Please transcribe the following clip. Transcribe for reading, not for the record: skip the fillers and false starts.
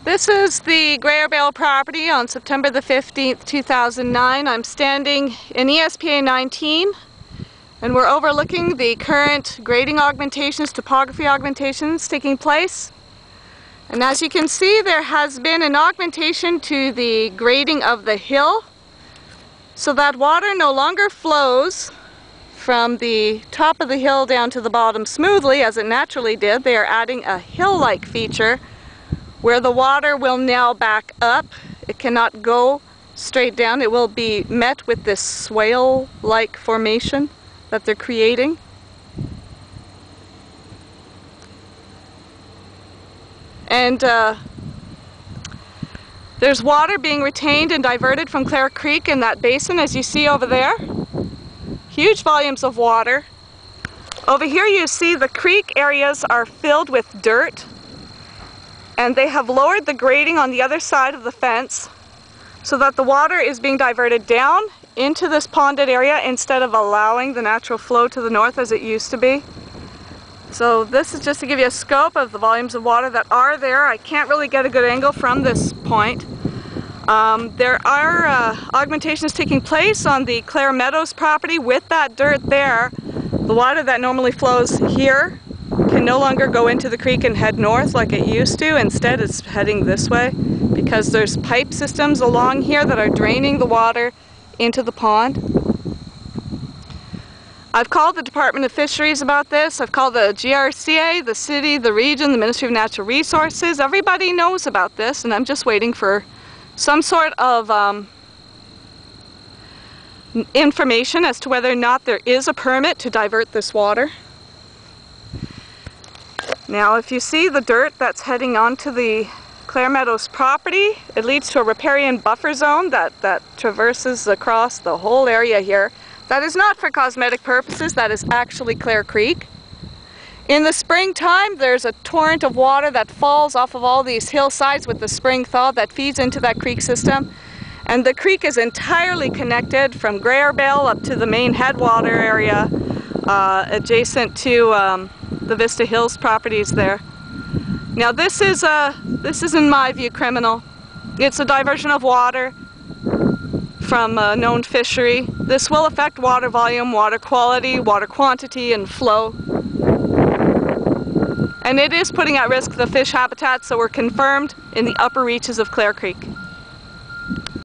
This is the Greyer Bale property on September the 15th, 2009. I'm standing in ESPA 19 and we're overlooking the current grading augmentations, topography augmentations taking place. And as you can see, there has been an augmentation to the grading of the hill so that water no longer flows from the top of the hill down to the bottom smoothly as it naturally did. They are adding a hill-like feature where the water will now back up. It cannot go straight down. It will be met with this swale-like formation that they're creating. And there's water being retained and diverted from Clare Creek in that basin, as you see over there. Huge volumes of water. Over here you see the creek areas are filled with dirt, and they have lowered the grading on the other side of the fence so that the water is being diverted down into this ponded area instead of allowing the natural flow to the north as it used to be. So this is just to give you a scope of the volumes of water that are there. I can't really get a good angle from this point. There are augmentations taking place on the Clare Meadows property with that dirt there. The water that normally flows here can no longer go into the creek and head north like it used to. Instead, it's heading this way because there's pipe systems along here that are draining the water into the pond. I've called the Department of Fisheries about this. I've called the GRCA, the city, the region, the Ministry of Natural Resources. Everybody knows about this, and I'm just waiting for some sort of information as to whether or not there is a permit to divert this water. Now, if you see the dirt that's heading onto the Clare Meadows property, it leads to a riparian buffer zone that traverses across the whole area here. That is not for cosmetic purposes, that is actually Clare Creek. In the springtime, there's a torrent of water that falls off of all these hillsides with the spring thaw that feeds into that creek system. And the creek is entirely connected from Greyer Bale up to the main headwater area adjacent to the Vista Hills properties there. Now this is in my view criminal. It's a diversion of water from a known fishery. This will affect water volume, water quality, water quantity, and flow. And it is putting at risk the fish habitats that were confirmed in the upper reaches of Clare Creek.